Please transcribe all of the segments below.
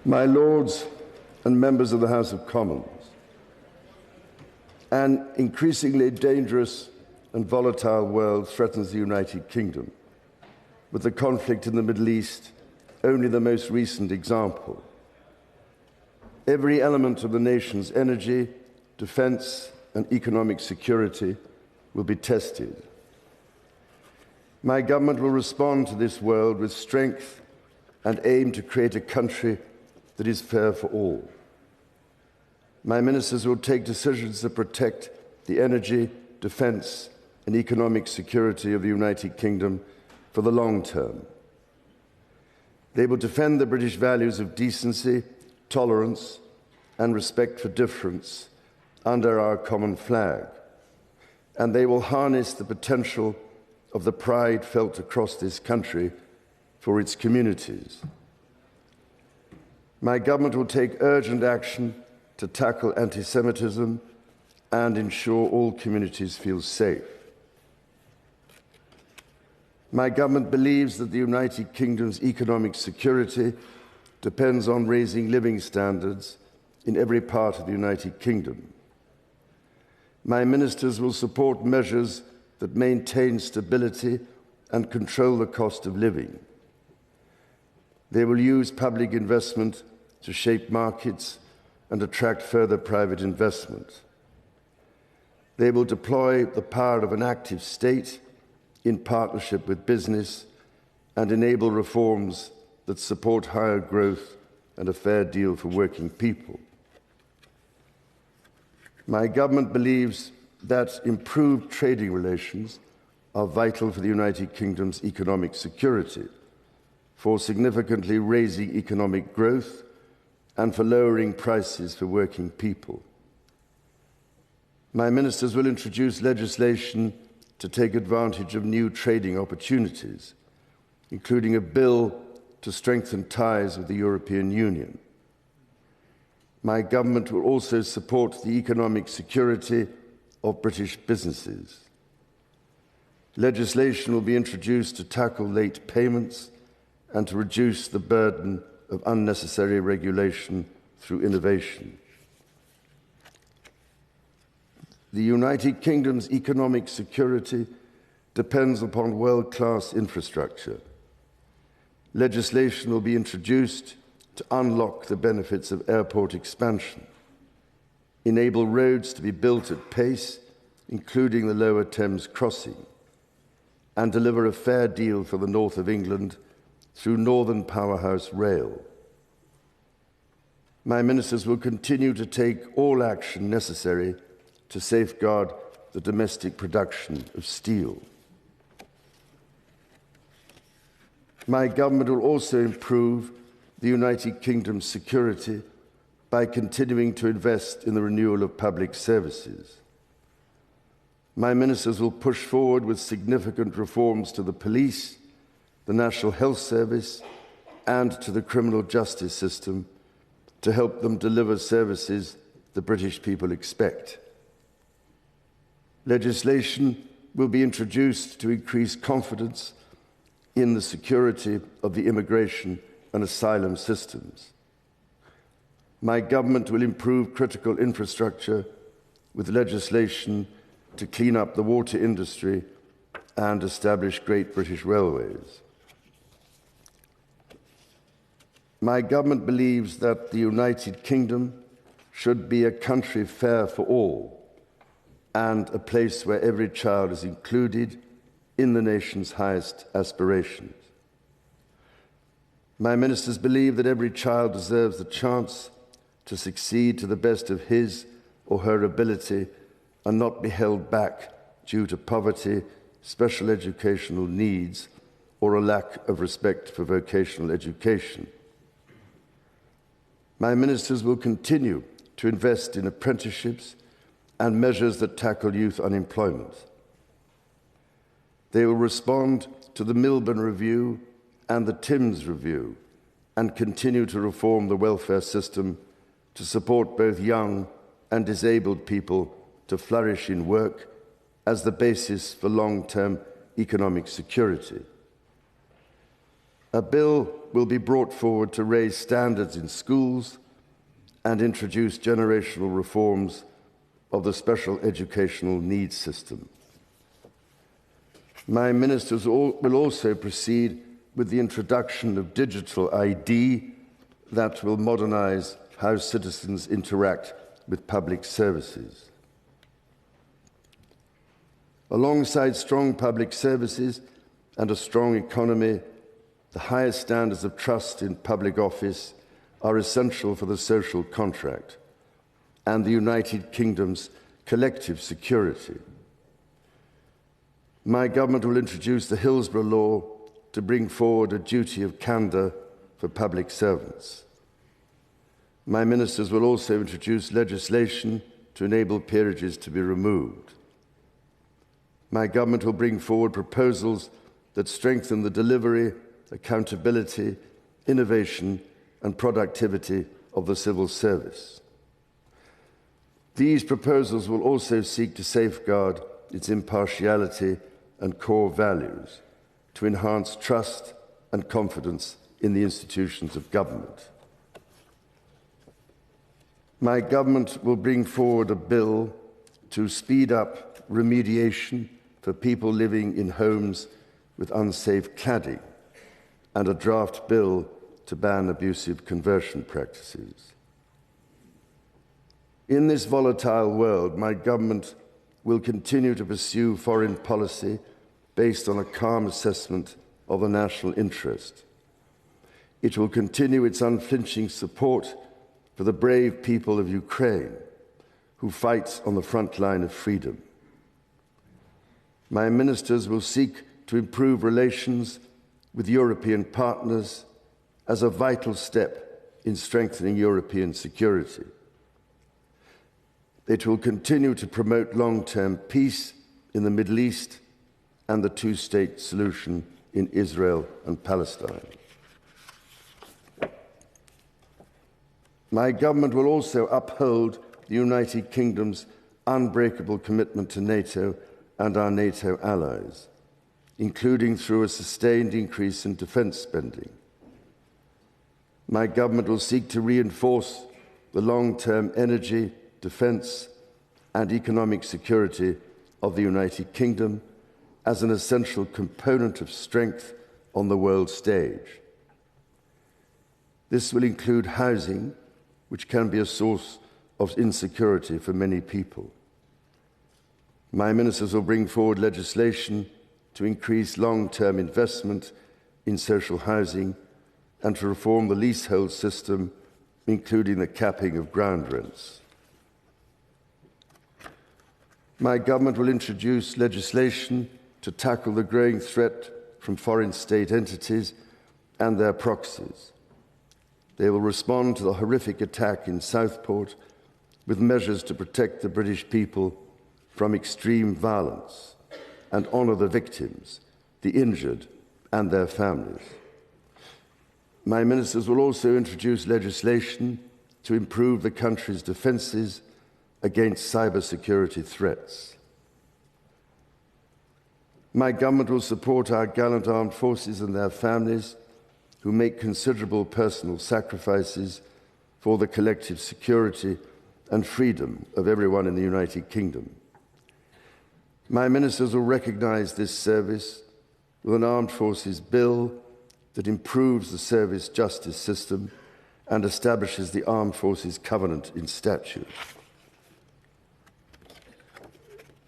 My Lords and members of the House of Commons, an increasingly dangerous and volatile world threatens the United Kingdom, with the conflict in the Middle East only the most recent example. Every element of the nation's energy, defence and economic security will be tested. My government will respond to this world with strength and aim to create a country that is fair for all. My ministers will take decisions that protect the energy, defence and economic security of the United Kingdom for the long term. They will defend the British values of decency, tolerance and respect for difference under our common flag. And they will harness the potential of the pride felt across this country for its communities. My government will take urgent action to tackle anti-Semitism and ensure all communities feel safe. My government believes that the United Kingdom's economic security depends on raising living standards in every part of the United Kingdom. My ministers will support measures that maintain stability and control the cost of living. They will use public investment to shape markets and attract further private investment. They will deploy the power of an active state in partnership with business and enable reforms that support higher growth and a fair deal for working people. My government believes that improved trading relations are vital for the United Kingdom's economic security, for significantly raising economic growth and for lowering prices for working people. My ministers will introduce legislation to take advantage of new trading opportunities, including a bill to strengthen ties with the European Union. My government will also support the economic security of British businesses. Legislation will be introduced to tackle late payments and to reduce the burden of unnecessary regulation through innovation. The United Kingdom's economic security depends upon world-class infrastructure. Legislation will be introduced to unlock the benefits of airport expansion, enable roads to be built at pace, including the Lower Thames crossing, and deliver a fair deal for the north of England through Northern Powerhouse Rail. My ministers will continue to take all action necessary to safeguard the domestic production of steel. My government will also improve the United Kingdom's security by continuing to invest in the renewal of public services. My ministers will push forward with significant reforms to the police, the National Health Service, and to the criminal justice system to help them deliver services the British people expect. Legislation will be introduced to increase confidence in the security of the immigration and asylum systems. My government will improve critical infrastructure with legislation to clean up the water industry and establish Great British Railways. My government believes that the United Kingdom should be a country fair for all and a place where every child is included in the nation's highest aspirations. My ministers believe that every child deserves the chance to succeed to the best of his or her ability and not be held back due to poverty, special educational needs, or a lack of respect for vocational education. My ministers will continue to invest in apprenticeships and measures that tackle youth unemployment. They will respond to the Milburn Review and the Timms Review and continue to reform the welfare system to support both young and disabled people to flourish in work as the basis for long-term economic security. A bill will be brought forward to raise standards in schools and introduce generational reforms of the special educational needs system. My ministers will also proceed with the introduction of digital ID that will modernize how citizens interact with public services. Alongside strong public services and a strong economy, the highest standards of trust in public office are essential for the social contract and the United Kingdom's collective security. My government will introduce the Hillsborough Law to bring forward a duty of candour for public servants. My ministers will also introduce legislation to enable peerages to be removed. My government will bring forward proposals that strengthen the delivery, accountability, innovation and productivity of the civil service. These proposals will also seek to safeguard its impartiality and core values to enhance trust and confidence in the institutions of government. My government will bring forward a bill to speed up remediation for people living in homes with unsafe cladding and a draft bill to ban abusive conversion practices. In this volatile world, my government will continue to pursue foreign policy based on a calm assessment of the national interest. It will continue its unflinching support for the brave people of Ukraine who fight on the front line of freedom. My ministers will seek to improve relations with European partners as a vital step in strengthening European security. It will continue to promote long-term peace in the Middle East and the two-state solution in Israel and Palestine. My government will also uphold the United Kingdom's unbreakable commitment to NATO and our NATO allies, including through a sustained increase in defence spending. My government will seek to reinforce the long-term energy, defence and economic security of the United Kingdom as an essential component of strength on the world stage. This will include housing, which can be a source of insecurity for many people. My ministers will bring forward legislation to increase long-term investment in social housing and to reform the leasehold system, including the capping of ground rents. My government will introduce legislation to tackle the growing threat from foreign state entities and their proxies. They will respond to the horrific attack in Southport with measures to protect the British people from extreme violence and honour the victims, the injured and their families. My ministers will also introduce legislation to improve the country's defences against cybersecurity threats. My government will support our gallant armed forces and their families who make considerable personal sacrifices for the collective security and freedom of everyone in the United Kingdom. My ministers will recognise this service with an armed forces bill that improves the service justice system and establishes the Armed Forces Covenant in statute.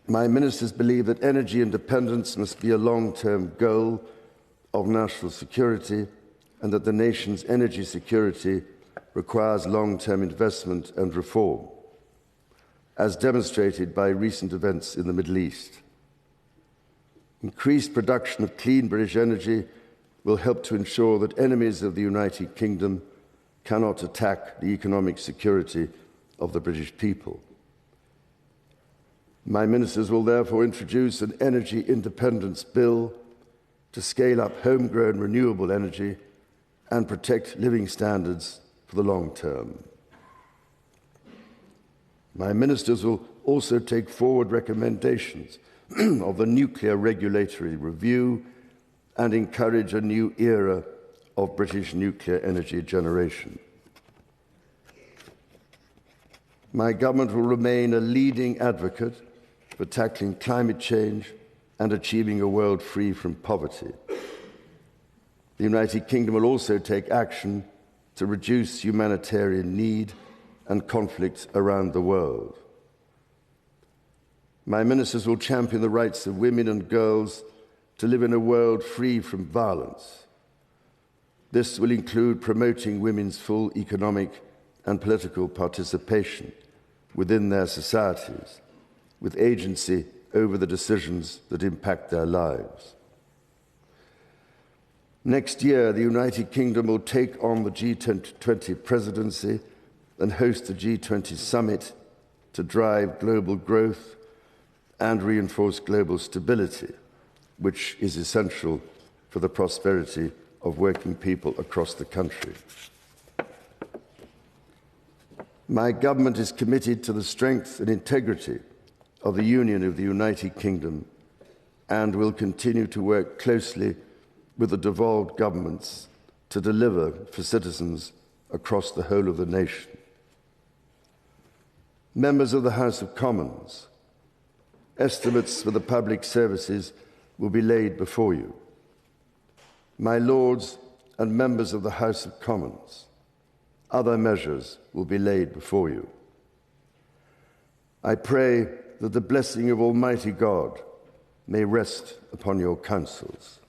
My ministers believe that energy independence must be a long-term goal of national security and that the nation's energy security requires long-term investment and reform, as demonstrated by recent events in the Middle East. Increased production of clean British energy will help to ensure that enemies of the United Kingdom cannot attack the economic security of the British people. My ministers will therefore introduce an energy independence bill to scale up homegrown renewable energy and protect living standards for the long term. My ministers will also take forward recommendations of the nuclear regulatory review and encourage a new era of British nuclear energy generation. My government will remain a leading advocate for tackling climate change and achieving a world free from poverty. The United Kingdom will also take action to reduce humanitarian need and conflict around the world. My ministers will champion the rights of women and girls to live in a world free from violence. This will include promoting women's full economic and political participation within their societies, with agency over the decisions that impact their lives. Next year, the United Kingdom will take on the G20 presidency and host the G20 summit to drive global growth and reinforce global stability, which is essential for the prosperity of working people across the country. My government is committed to the strength and integrity of the Union of the United Kingdom and will continue to work closely with the devolved governments to deliver for citizens across the whole of the nation. Members of the House of Commons, estimates for the public services will be laid before you. My Lords and members of the House of Commons, other measures will be laid before you. I pray that the blessing of Almighty God may rest upon your councils.